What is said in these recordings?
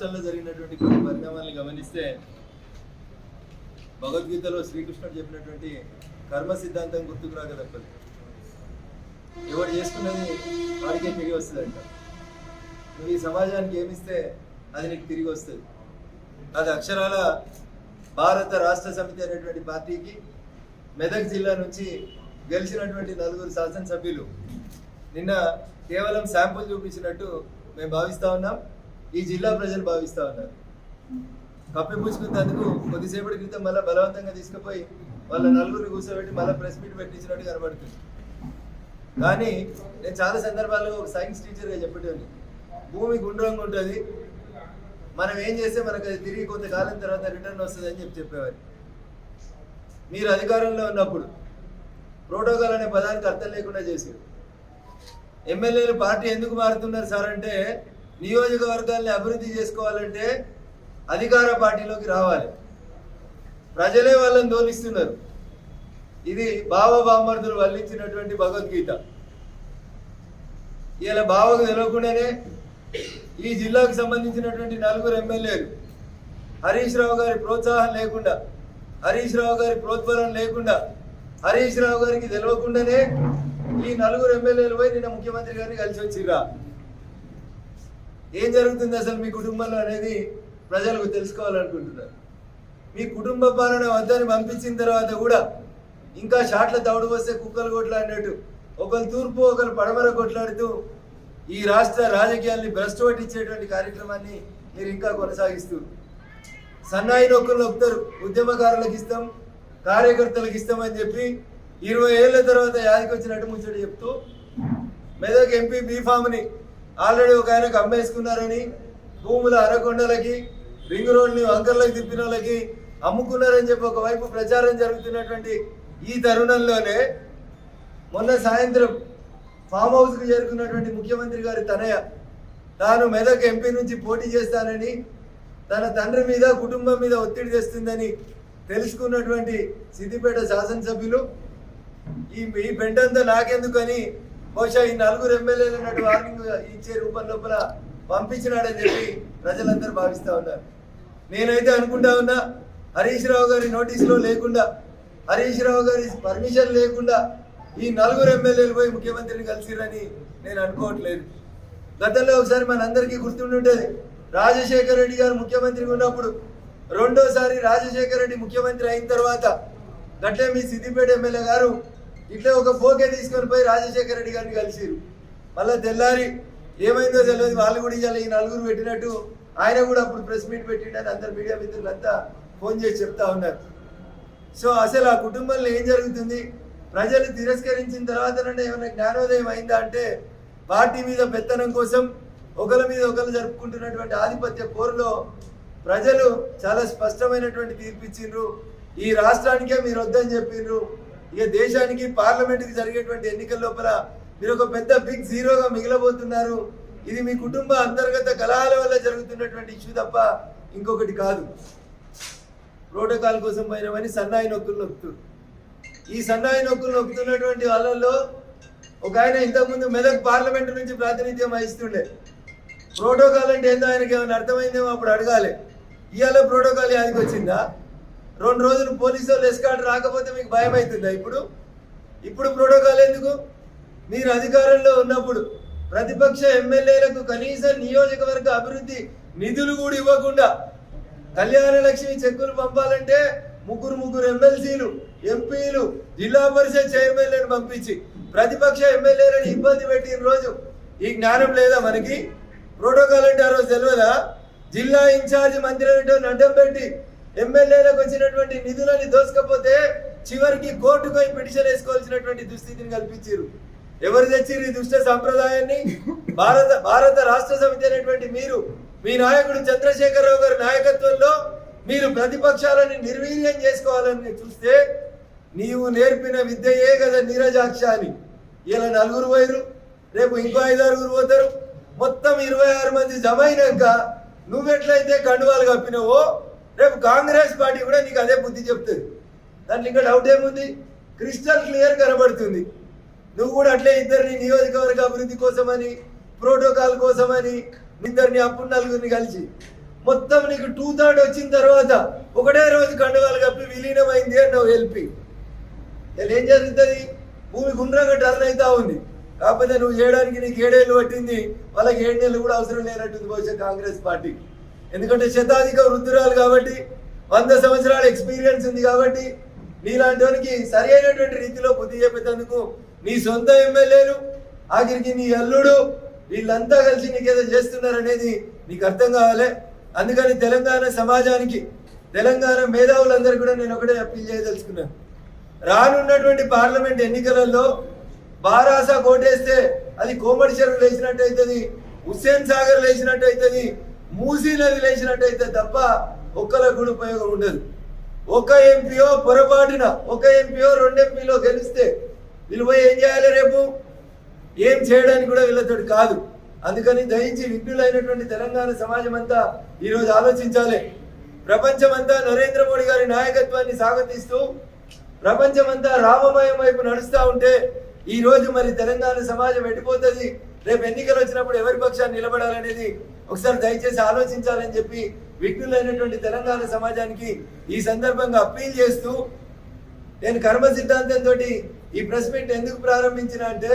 రాష్ట్రాల్లో జరిగినటువంటి కొన్ని పరిణామాలను గమనిస్తే భగవద్గీతలో శ్రీకృష్ణుడు చెప్పినటువంటి కర్మ సిద్ధాంతం గుర్తుకు రాక తప్పదు. ఎవరు చేసుకున్నది వాడికే తిరిగి వస్తుందంట. నువ్వు ఈ సమాజానికి ఏమిస్తే అది నీకు తిరిగి వస్తుంది. అది అక్షరాల భారత రాష్ట్ర సమితి అనేటువంటి పార్టీకి మెదక్ జిల్లా నుంచి గెలిచినటువంటి 4 శాసనసభ్యులు నిన్న కేవలం శాంపుల్ చూపించినట్టు మేము భావిస్తూ ఉన్నాం. ఈ జిల్లా ప్రజలు భావిస్తూ ఉన్నారు. కప్పిపుచ్చుకున్నందుకు కొద్దిసేపటి క్రితం మళ్ళీ బలవంతంగా తీసుకుపోయి వాళ్ళ 4 కూర్చోబెట్టి మళ్ళీ ప్రెస్ మీట్ పెట్టించినట్టు కనబడుతుంది. కానీ నేను చాలా సందర్భాల్లో ఒక సైన్స్ టీచర్గా చెప్పేటోని, భూమి గుండ్రంగా ఉంటుంది, మనం ఏం చేస్తే మనకు అది తిరిగి కొంతకాలం తర్వాత రిటర్న్ వస్తుంది అని చెప్పేవారు. మీరు అధికారంలో ఉన్నప్పుడు ప్రోటోకాల్ అనే పదానికి అర్థం లేకుండా చేశారు. ఎమ్మెల్యేలు పార్టీ ఎందుకు మారుతున్నారు సార్ అంటే, నియోజకవర్గాల్ని అభివృద్ధి చేసుకోవాలంటే అధికార పార్టీలోకి రావాలి. ప్రజలే వాళ్ళని దోలిస్తున్నారు. ఇది బావబామర్దులు వల్లించినటువంటి భగవద్గీత. ఇలా బావకు తెలియకుండానే ఈ జిల్లాకు సంబంధించినటువంటి 4 ఎమ్మెల్యేలు హరీష్ రావు గారి ప్రోత్సాహం లేకుండా, హరీష్ రావు గారి ప్రోత్బలం లేకుండా, హరీష్ రావు గారికి తెలియకుండానే ఈ 4 ఎమ్మెల్యేలు పోయి నిన్న ముఖ్యమంత్రి గారిని కలిసి వచ్చిర్రా. ఏం జరుగుతుంది అసలు మీ కుటుంబంలో అనేది ప్రజలకు తెలుసుకోవాలనుకుంటున్నారు. మీ కుటుంబ పాలన వద్దని పంపించిన తర్వాత కూడా ఇంకా షాట్ల తౌడు వస్తే కుక్కలు కొట్లాడినట్టు ఒకరు తూర్పు ఒకరు పడమర కొట్లాడుతూ ఈ రాష్ట్ర రాజకీయాల్ని భ్రష్టు పట్టించేటువంటి కార్యక్రమాన్ని మీరు ఇంకా కొనసాగిస్తూ సన్నాయి నొక్కులు నొక్కుతారు. ఉద్యమకారులకు ఇస్తాం, కార్యకర్తలకు ఇస్తామని చెప్పి 20 ఏళ్ల తర్వాత యాదికి వచ్చినట్టు ముచ్చట చెప్తూ మెదక్ ఎంపీ బీఫామ్ని ఆల్రెడీ ఒక ఆయనకు అమ్మేసుకున్నారని, భూముల అరకొండలకి రింగ్ రోడ్ని వంకర్లకు తిప్పిన వాళ్ళకి అమ్ముకున్నారని చెప్పి ఒకవైపు ప్రచారం జరుగుతున్నటువంటి ఈ తరుణంలోనే మొన్న సాయంత్రం ఫామ్ హౌస్కి చేరుకున్నటువంటి ముఖ్యమంత్రి గారి తనయ తాను మెదక్ ఎంపీ నుంచి పోటీ చేస్తానని, తన తండ్రి మీద కుటుంబం మీద ఒత్తిడి తెస్తుందని తెలుసుకున్నటువంటి సిద్దిపేట శాసనసభ్యులు ఈ పెంటంతా నాకెందుకని బహుశా ఈ 4 ఎమ్మెల్యేలు అన్నట్టు వార్నింగ్ ఇచ్చే రూపం లోపల పంపించినాడని చెప్పి ప్రజలందరూ భావిస్తూ ఉన్నారు. నేనైతే అనుకుంటా ఉన్నా, హరీష్ రావు గారి నోటీసులో లేకుండా, హరీష్ రావు గారి పర్మిషన్ లేకుండా ఈ 4 ఎమ్మెల్యేలు పోయి ముఖ్యమంత్రిని కలిసిరని నేను అనుకోవట్లేదు. గతంలో ఒకసారి మనందరికీ గుర్తుండుంటుంది, రాజశేఖర రెడ్డి గారు ముఖ్యమంత్రిగా ఉన్నప్పుడు, రెండోసారి రాజశేఖర రెడ్డి ముఖ్యమంత్రి అయిన తర్వాత గట్లే మీ సిద్దిపేట ఎమ్మెల్యే గారు ఇట్లా ఒక ఫోకే తీసుకొని పోయి రాజశేఖర రెడ్డి గారిని కలిసిరు. మళ్ళీ తెల్లారి ఏమైందో తెలియదు, వాళ్ళు కూడా ఇవాళ ఈ 4 పెట్టినట్టు ఆయన కూడా అప్పుడు ప్రెస్ మీట్ పెట్టిండని అందరు మీడియా మిత్రులంతా ఫోన్ చేసి చెప్తా ఉన్నారు. సో అసలు ఆ కుటుంబంలో ఏం జరుగుతుంది, ప్రజలు తిరస్కరించిన తర్వాత ఏమైనా జ్ఞానోదయం అయిందా అంటే, పార్టీ మీద పెత్తనం కోసం ఒకరి మీద ఒకరు జరుపుకుంటున్నటువంటి ఆధిపత్య పోరులో ప్రజలు చాలా స్పష్టమైనటువంటి తీర్పు ఇచ్చిండ్రు. ఈ రాష్ట్రానికే మీరు వద్దని చెప్పిండ్రు. ఇక దేశానికి పార్లమెంట్కి జరిగేటువంటి ఎన్నికల లోపల మీరు ఒక పెద్ద బిగ్ జీరోగా మిగిలబోతున్నారు. ఇది మీ కుటుంబ అంతర్గత కలహాల వల్ల జరుగుతున్నటువంటి ఇష్యూ తప్ప ఇంకొకటి కాదు. ప్రోటోకాల్ కోసం పోయినామని సన్నాయి నొక్కులు నొక్కుతారు. ఈ సన్నాయి నొక్కులు నొక్కుతున్నటువంటి వాళ్ళల్లో ఒక ఆయన ఇంతకుముందు మెదక్ పార్లమెంటు నుంచి ప్రాతినిధ్యం వహిస్తుండే. ప్రోటోకాల్ అంటే ఏందో ఆయనకి ఏమైనా అర్థమైందేమో అప్పుడు అడగాలి. ఇవాళ ప్రోటోకాల్ యాదికి వచ్చిందా? 2 రోజులు పోలీసు వాళ్ళు ఎస్కార్ట్ రాకపోతే మీకు భయం అవుతుందా? ఇప్పుడు ప్రోటోకాల్ ఎందుకు? మీరు అధికారంలో ఉన్నప్పుడు ప్రతిపక్ష ఎమ్మెల్యేలకు కనీసం నియోజకవర్గ అభివృద్ధి నిధులు కూడా ఇవ్వకుండా కళ్యాణ లక్ష్మి చెక్కులు పంపాలంటే 3 ఎమ్మెల్సీలు, ఎంపీలు, జిల్లా పరిషత్ చైర్మన్లను పంపించి ప్రతిపక్ష ఎమ్మెల్యేలను ఇబ్బంది పెట్టిన రోజు ఈ జ్ఞానం లేదా మనకి? ప్రోటోకాల్ అంటే ఆ రోజు తెలియదా? జిల్లా ఇన్ఛార్జి మంత్రి అడ్డం పెట్టి ఎమ్మెల్యేలకు వచ్చినటువంటి నిధులని దోసుకపోతే చివరికి కోర్టుకు పోయి పిటిషన్ వేసుకోవాల్సినటువంటి దుస్థితిని కల్పించారు. ఎవరు తెచ్చిరు ఈ దుష్ట సాంప్రదాయాన్ని? భారత రాష్ట్ర సమితి అనేటువంటి మీరు, మీ నాయకుడు చంద్రశేఖరరావు గారి నాయకత్వంలో మీరు ప్రతిపక్షాలని నిర్వీర్యం చేసుకోవాలని చూస్తే, నీవు నేర్పిన విద్యయే కదా నీరజాక్ష అని ఇలా 4 పోయారు, రేపు ఇంకో 5-6 పోతారు, మొత్తం 26 మంది జమ అయినాక నువ్వెట్లయితే కండువాలు కప్పినవో రేపు కాంగ్రెస్ పార్టీ కూడా నీకు అదే బుద్ధి చెప్తుంది. దాంట్లో ఇంకా డౌట్ ఏముంది? క్రిస్టల్ క్లియర్ కనబడుతుంది. నువ్వు కూడా అట్లే ఇద్దరిని నియోజకవర్గ అభివృద్ధి కోసమని, ప్రోటోకాల్ కోసమని ఇద్దరిని అప్పుడు 4 కలిసి మొత్తం నీకు 2/3 వచ్చిన తర్వాత ఒకటే రోజు కండువాలు కప్పి విలీనమైంది అన్నావు ఎల్పి. ఏం జరుగుతుంది? భూమి గుండ్రంగా టర్న్ అవుతా ఉంది. కాకపోతే నువ్వు చేయడానికి నీకు 7 ఏళ్ళు పట్టింది, వాళ్ళకి 7 నెలలు కూడా అవసరం లేనట్టుంది బహుశా కాంగ్రెస్ పార్టీ. ఎందుకంటే శతాధిక వృద్ధురాలు కాబట్టి, 100 సంవత్సరాల ఎక్స్పీరియన్స్ ఉంది కాబట్టి, నీలాంటి వానికి సరి అయినటువంటి రీతిలో బుద్ధి చెప్పేందుకు నీ సొంత ఎమ్మెల్యేలు, ఆఖరికి నీ అల్లుడు, వీళ్ళంతా కలిసి నీకేదో చేస్తున్నారనేది నీకు అర్థం కావాలి. అందుకని తెలంగాణ సమాజానికి, తెలంగాణ మేధావులందరూ కూడా నేను ఒకటే అప్పీల్ చేయదలుచుకున్నాను. రానున్నటువంటి పార్లమెంట్ ఎన్నికలలో బారాసా కోటేస్తే అది కోమటి చెరువు లేచినట్టు అవుతుంది, హుస్సేన్ సాగర్ లేచినట్టు అవుతుంది, మూసీ నది లేచినట్టు అవుతుంది తప్ప ఒక్కరికి కూడా ఉపయోగం ఉండదు. ఒక ఎంపీఓ పొరపాటున, ఒక ఎంపీఓ 2 ఎంపీలో గెలిస్తే వీళ్ళు పోయి ఏం చేయాలి? రేపు ఏం చేయడానికి కూడా వీళ్ళతో కాదు. అందుకని దయించి విఘ్నులైనటువంటి తెలంగాణ సమాజం అంతా ఈరోజు ఆలోచించాలి. ప్రపంచమంతా నరేంద్ర మోడీ గారి నాయకత్వాన్ని స్వాగతిస్తూ ప్రపంచమంతా రామమయం వైపు నడుస్తూ ఉంటే ఈ రోజు మరి తెలంగాణ సమాజం ఎడిపోతుంది. రేపు ఎన్నికలు వచ్చినప్పుడు ఎవరి పక్షాన్ని నిలబడాలనేది ఒకసారి దయచేసి ఆలోచించాలని చెప్పి విఘ్నులైనటువంటి తెలంగాణ సమాజానికి ఈ సందర్భంగా అప్పీల్ చేస్తూ, నేను కర్మ సిద్ధాంతంతో ఈ ప్రెస్ మీట్ ఎందుకు ప్రారంభించిన అంటే,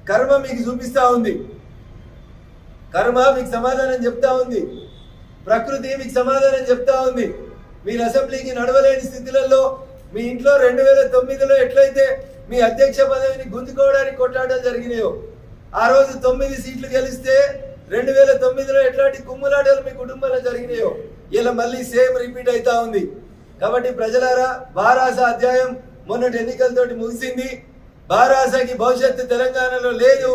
కర్మ మీకు చూపిస్తా ఉంది, కర్మ మీకు సమాధానం చెప్తా ఉంది, ప్రకృతి మీకు సమాధానం చెప్తా ఉంది. మీరు అసెంబ్లీకి నడవలేని స్థితిలలో మీ ఇంట్లో 2009లో ఎట్లయితే మీ అధ్యక్ష పదవిని గుంజుకోవడానికి కొట్లాటలు జరిగినాయో, ఆ రోజు 9 సీట్లు గెలిస్తే 2009లో ఎట్లాంటి కుమ్ములాటలు మీ కుటుంబంలో జరిగినాయో ఇలా మళ్ళీ సేమ్ రిపీట్ అవుతా ఉంది. కాబట్టి ప్రజలారా, బారాస అధ్యాయం మొన్నటి ఎన్నికలతోటి ముగిసింది. బారాసకి భవిష్యత్తు తెలంగాణలో లేదు.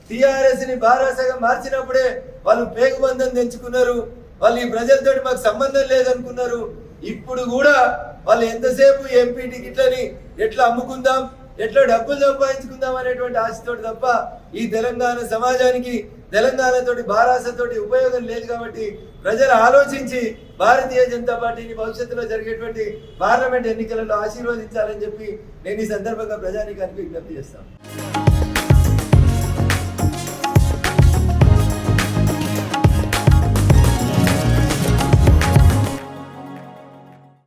టిఆర్ఎస్ ని బారాసగా మార్చినప్పుడే వాళ్ళు పేగుబంధం తెంచుకున్నారు. వాళ్ళు ఈ ప్రజలతోటి మాకు సంబంధం లేదనుకున్నారు. ఇప్పుడు కూడా వాళ్ళు ఎంతసేపు ఎంపీ టికెట్లని ఎట్లా అమ్ముకుందాం, ఎట్లా డబ్బులు సంపాదించుకుందాం అనేటువంటి ఆశతోటి తప్ప ఈ తెలంగాణ సమాజానికి తెలంగాణతోటి బారాసతోటి ఉపయోగం లేదు. కాబట్టి ప్రజలు ఆలోచించి భారతీయ జనతా పార్టీని భవిష్యత్తులో జరిగేటువంటి పార్లమెంట్ ఎన్నికలలో ఆశీర్వదించాలని చెప్పి నేను ఈ సందర్భంగా ప్రజానీకానికి విజ్ఞప్తి చేస్తాను.